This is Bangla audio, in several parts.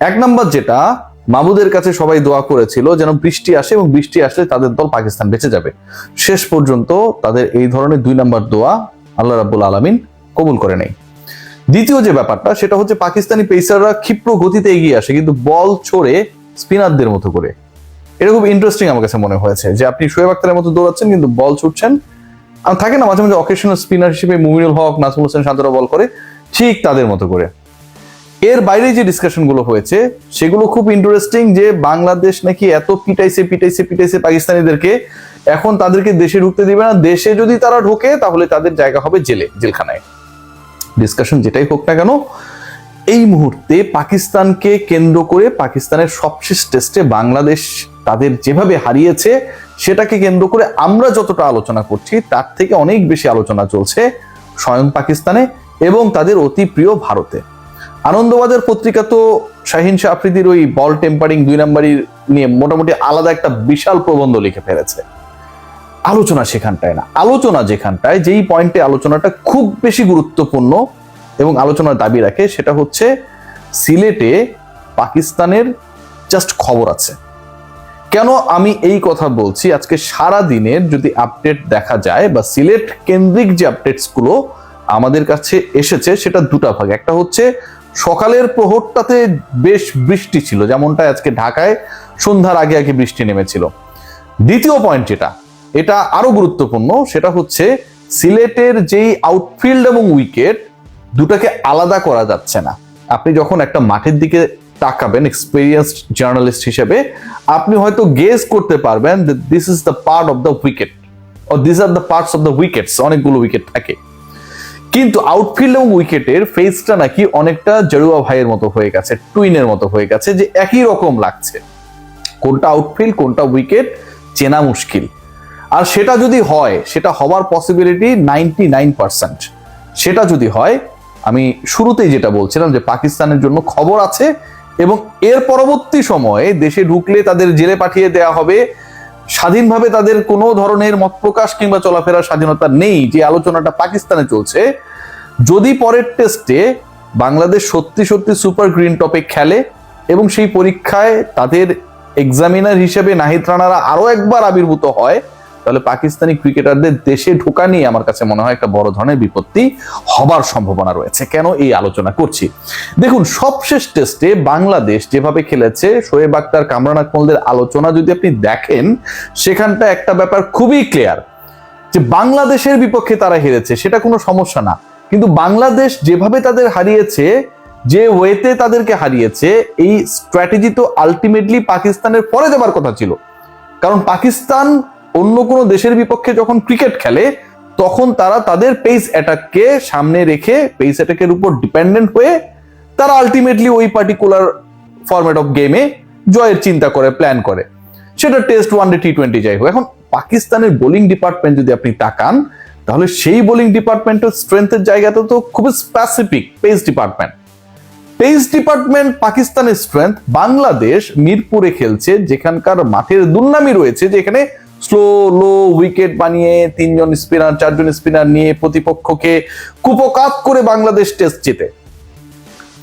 এক নম্বর যেটা, মাহমুদের কাছে সবাই দোয়া করেছিল যেন বৃষ্টি আসে এবং বৃষ্টি আসলে তাদের দল পাকিস্তান বেঁচে যাবে। শেষ পর্যন্ত তাদের এই ধরনের 2 নম্বর দোয়া আল্লাহ রাব্বুল আলামিন কবুল করে নেই। দ্বিতীয় যে ব্যাপারটা সেটা হচ্ছে পাকিস্তানি পেসাররা ক্ষিপ্র গতিতে এগিয়ে আসে কিন্তু বল ছড়ে স্পিনারদের মতো করে। এটা খুব ইন্টারেস্টিং আমার কাছে মনে হয়েছে যে আপনি শোয়েব আখতারের মতো দৌড়াচ্ছেন কিন্তু বল ছুটছেন। আর থাকে না মাঝে মাঝে অকেশনাল স্পিনার হিসেবে মুমিনুল হক, নাজমুল হোসেন শান্তরা বল করে, ঠিক তাদের মতো করে। এর বাইরে যে ডিসকাশন গুলো হয়েছে সেগুলো খুব ইন্টারেস্টিং, যে বাংলাদেশ নাকি এত পিটাইছে পাকিস্তানিদেরকে, এখন তাদেরকে দেশে ঢুকতে দিবে না, দেশে যদি তারা ঢোকে তাহলে তাদের জায়গা হবে জেলখানায়। ডিসকাশন যেটাই হোক না কেন, এই মুহূর্তে পাকিস্তানকে কেন্দ্র করে পাকিস্তানের সবশেষ টেস্টে বাংলাদেশ তাদের যেভাবে হারিয়েছে সেটাকে কেন্দ্র করে আমরা যতটা আলোচনা করছি তার থেকে অনেক বেশি আলোচনা চলছে স্বয়ং পাকিস্তানে এবং তাদের অতি প্রিয় ভারতে। আনন্দবাজার পত্রিকা তো শাহিন শাহ আফ্রিদির ওই বল টেম্পারিং 2 নম্বরই নিয়ে মোটামুটি আলাদা একটা বিশাল প্রবন্ধ লিখে ফেলেছে। আলোচনা সেখানটায় না, আলোচনা যেখানটায়, যেই পয়েন্টে আলোচনাটা খুব বেশি গুরুত্বপূর্ণ এবং আলোচনার দাবি রাখে সেটা হচ্ছে সিলেটে পাকিস্তানের জাস্ট খবর আছে। কেন আমি এই কথা বলছি, আজকে সারা দিনের যদি আপডেট দেখা যায় বা সিলেট কেন্দ্রিক যে আপডেটস গুলো আমাদের কাছে এসেছে সেটা 2টা ভাগ। একটা হচ্ছে সকালের প্রহরটাতে বেশ বৃষ্টি ছিল, যেমনটা আজকে ঢাকায় সন্ধ্যার আগে আগে বৃষ্টি নেমেছিল। দ্বিতীয় পয়েন্ট যেটা, এটা আরো গুরুত্বপূর্ণ, সেটা হচ্ছে সিলেটের যেই আউটফিল্ড এবং উইকেট দুটাকে আলাদা করা যাচ্ছে না। আপনি যখন একটা মাঠের দিকে তাকাবেন এক্সপেরিয়েন্সড জার্নালিস্ট হিসেবে, আপনি হয়তো গেস করতে পারবেন যে this is the part of the wicket or this are the parts of the wickets, অনেকগুলো উইকেট থাকে, কিন্তু আউটফিল্ড এবং উইকেটের ফেসটা নাকি অনেকটা জরুয়া ভাইয়ের মতো হয়ে গেছে, টুইনের মতো হয়ে গেছে, যে একই রকম লাগছে, কোনটা আউটফিল্ড কোনটা উইকেট চেনা মুশকিল। আর সেটা যদি হয়, সেটা হওয়ার পসিবিলিটি 99%। সেটা যদি হয়, আমি শুরুতেই যেটা বলছিলাম যে পাকিস্তানের জন্য খবর আছে এবং এর পরবর্তী সময়ে দেশে ঢুকলে তাদের জেলে পাঠিয়ে দেওয়া হবে, স্বাধীনভাবে তাদের কোনো ধরনের মত প্রকাশ কিংবা চলাফেরার স্বাধীনতা নেই, যে আলোচনাটা পাকিস্তানে চলছে। যদি পরের টেস্টে বাংলাদেশ সত্যি সত্যি সুপার গ্রিন টপে খেলে এবং সেই পরীক্ষায় তাদের এক্সামিনার হিসেবে নাহিদ রানারা আরো একবার আবির্ভূত হয়, তাহলে পাকিস্তানি ক্রিকেটারদের দেশে ঢোকা নিয়ে আমার কাছে মনে হয় একটা বড় ধরনের বিপত্তি হবার সম্ভাবনা রয়েছে। কেন এই আলোচনা করছি, দেখুন সবশেষ টেস্টে বাংলাদেশ যেভাবে খেলেছে, শোয়েব আখতার, কামরান আকমলদের আলোচনা যদি আপনি দেখেন, সেখানটা একটা ব্যাপার খুবই ক্লিয়ার যে বাংলাদেশের বিপক্ষে তারা হেরেছে সেটা কোনো সমস্যা না, কিন্তু বাংলাদেশ যেভাবে তাদের হারিয়েছে, যে ওয়েতে তাদেরকে হারিয়েছে, এই স্ট্র্যাটেজি তো আলটিমেটলি পাকিস্তানের পরে দেবার কথা ছিল। কারণ পাকিস্তান অন্য কোনো দেশের বিপক্ষে যখন ক্রিকেট খেলে তখন তারা তাদের পেস অ্যাটাককে সামনে রেখে, পেস অ্যাটাকের উপর ডিপেন্ডেন্ট হয়ে তারা আলটিমেটলি ওই পার্টিকুলার ফরম্যাট অফ গেমে জয়ের চিন্তা করে, প্ল্যান করে, সেটা টেস্ট, ওয়ানডে, টি20 যাই হোক। এখন পাকিস্তানের বোলিং ডিপার্টমেন্ট যদি আপনি তাকান, তাহলে সেই বোলিং ডিপার্টমেন্টের স্ট্রেংথের জায়গাতে তো খুব specific pace department. Pace department পাকিস্তানের স্ট্রেংথ। বাংলাদেশ মিরপুরে খেলছে, যেখানকার মাঠের দুর্নামি রয়েছে, যেখানে স্লো লো উইকেট বানিয়ে 3 জন স্পিনার 4 জন স্পিনার নিয়ে প্রতিপক্ষকে কুপকাত করে বাংলাদেশ টেস্ট জেতে।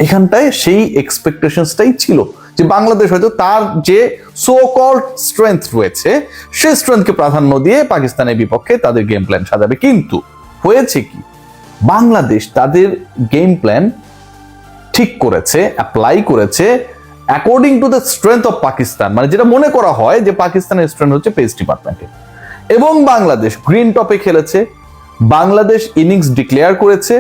এখানটায় সেই এক্সপেকটেশনসটাই ছিল যে বাংলাদেশ হয়তো তার যে সো কল্ড স্ট্রেংথ রয়েছে সেই স্ট্রেংথকে প্রাধান্য দিয়ে পাকিস্তানের বিপক্ষে তাদের গেম প্ল্যান সাজাবে। কিন্তু হয়েছে কি, বাংলাদেশ তাদের গেম প্ল্যান ঠিক করেছে, অ্যাপ্লাই করেছে according to the strength of Pakistan, মানে যেটা মনে করা হয় যে পাকিস্তানের স্ট্রেংথ হচ্ছে পেস ডিপার্টমেন্টে। এবং বাংলাদেশ গ্রিন টপে খেলেছে, বাংলাদেশ ইনিংস ডিক্লেয়ার করেছে,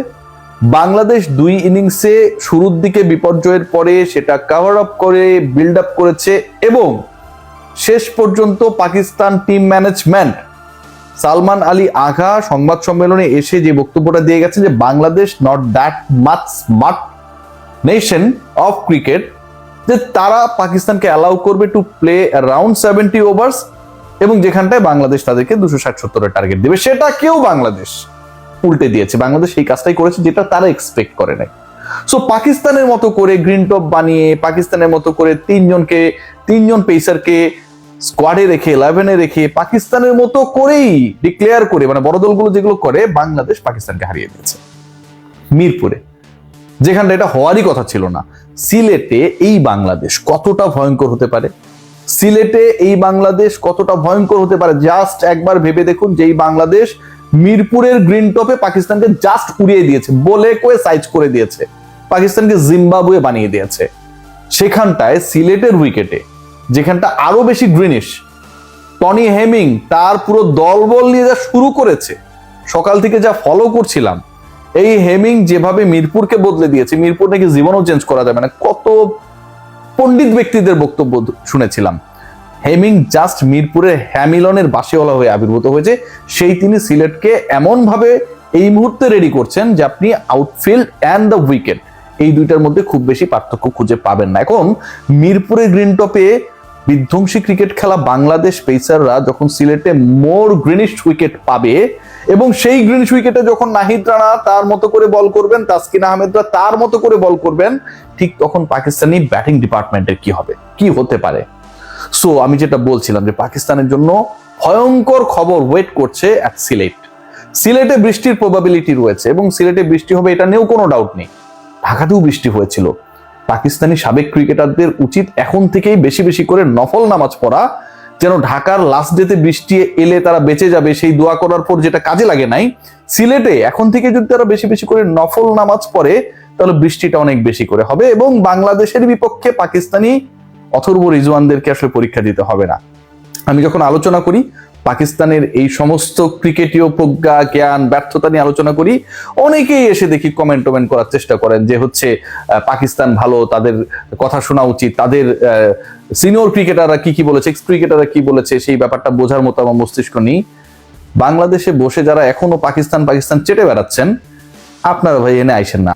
বাংলাদেশ 2 ইনিংসে শুরুর দিকে বিপর্যয়ের পরে সেটা কভার আপ করে বিল্ড আপ করেছে এবং শেষ পর্যন্ত পাকিস্তান টিম ম্যানেজমেন্ট সালমান আলী আগা সংবাদ সম্মেলনে এসে যে বক্তব্যটা দিয়ে গেছে যে Bangladesh not that much smart nation of cricket, যে তারা পাকিস্তানকে অ্যালাউ করবে টু প্লে অ্যারাউন্ড 70 ওভার্স এবং যেখানটায় বাংলাদেশ তাদেরকে 260-70 টার্গেট দেবে, সেটা কেউ বাংলাদেশ উল্টে দিয়েছে। বাংলাদেশ সেই কাজটাই করেছে যেটা তারা এক্সপেক্ট করে নাই। সো পাকিস্তানের মতো করে গ্রিন টপ বানিয়ে, পাকিস্তানের মতো করে 3 জন পেসারকে স্কোয়াডে রেখে 11-এ রেখে পাকিস্তানের মতো করেই ডিক্লেয়ার করে, মানে বড় দলগুলো যেগুলো করে, বাংলাদেশ পাকিস্তানকে হারিয়ে দিয়েছে মিরপুরে, যেখানটা এটা হওয়ারই কথা ছিল না। সিলেটে এই বাংলাদেশ কতটা ভয়ঙ্কর হতে পারে, সিলেটে এই বাংলাদেশ কতটা ভয়ঙ্কর হতে পারে জাস্ট একবার ভেবে দেখুন। যে এই বাংলাদেশ মিরপুরের গ্রিন টপে পাকিস্তানকে জাস্ট উড়িয়ে দিয়েছে, বলে কয়ে সাইজ করে দিয়েছে, পাকিস্তানকে জিম্বাবুয়ে বানিয়ে দিয়েছে। সেখানটায় সিলেটের উইকেটে, যেখানটা আরো বেশি গ্রিনিশ, টনি হেমিং তার পুরো দলবল নিয়ে যা শুরু করেছে, সকাল থেকে যা ফলো করছিলাম, এই হেমিং যেভাবে মিরপুরকে বদলে দিয়েছে, মিরপুর নাকি জীবনও চেঞ্জ করা যাবে না, কত পণ্ডিত ব্যক্তিদের বক্তব্য শুনেছিলাম। হেমিং জাস্ট মিরপুরের হ্যামিলনের বাসিওয়ালা হয়ে আবির্ভূত হয়েছে। সেই তিনি সিলেটকে এমন ভাবে এই মুহূর্তে রেডি করছেন যে আপনি আউটফিল্ড অ্যান্ড দ্য উইকেট এই দুইটার মধ্যে খুব বেশি পার্থক্য খুঁজে পাবেন না। এখন মিরপুরের গ্রিন টপে বিধ্বংসী ক্রিকেট খেলা বাংলাদেশ পেসাররা যখন সিলেটে মোর গ্রিনিশ উইকেট পাবে, এবং সেই গ্রিনিশ উইকেটে যখন নাহিদ রানা তার মতো করে বল করবেন, তাসকিন আহমেদরা তার মতো করে বল করবেন, ঠিক তখন পাকিস্তানি ব্যাটিং ডিপার্টমেন্টের কি হবে, কি হতে পারে। সো আমি যেটা বলছিলাম যে পাকিস্তানের জন্য ভয়ঙ্কর খবর ওয়েট করছে অ্যাট সিলেট। সিলেটে বৃষ্টির প্রবাবিলিটি রয়েছে এবং সিলেটে বৃষ্টি হবে এটা নিয়েও কোনো ডাউট নেই। ঢাকাতেও বৃষ্টি হয়েছিল। পাকিস্তানি সাবেক ক্রিকেটারদের উচিত এখন থেকেই বেশি বেশি করে নফল নামাজ পড়া, যেন ঢাকার লাস্ট ডেতে বৃষ্টি এলে তারা বেঁচে যাবে সেই দোয়া করার পর যেটা কাজে লাগে নাই, সিলেটে এখন থেকে যদি তারা বেশি বেশি করে নফল নামাজ পড়ে তাহলে বৃষ্টিটা অনেক বেশি করে হবে এবং বাংলাদেশের বিপক্ষে পাকিস্তানি অথর্ব রিজওয়ানদেরকে আসলে পরীক্ষা দিতে হবে না। আমি যখন আলোচনা করি পাকিস্তানের এই সমস্ত ক্রিকেটীয় প্রজ্ঞা জ্ঞান ব্যর্থতা নিয়ে আলোচনা করি, অনেকেই এসে দেখি কমেন্ট করার চেষ্টা করেন যে হচ্ছে পাকিস্তান ভালো, তাদের কথা শোনা উচিত, তাদের সিনিয়র ক্রিকেটাররা কি বলেছে, এক্স ক্রিকেটাররা কি বলেছে, সেই ব্যাপারটা বোঝার মতো আমার মস্তিষ্ক নেই। বাংলাদেশে বসে যারা এখনো পাকিস্তান চেটে বেড়াচ্ছেন, আপনারা ভাই এনে আইসেন না।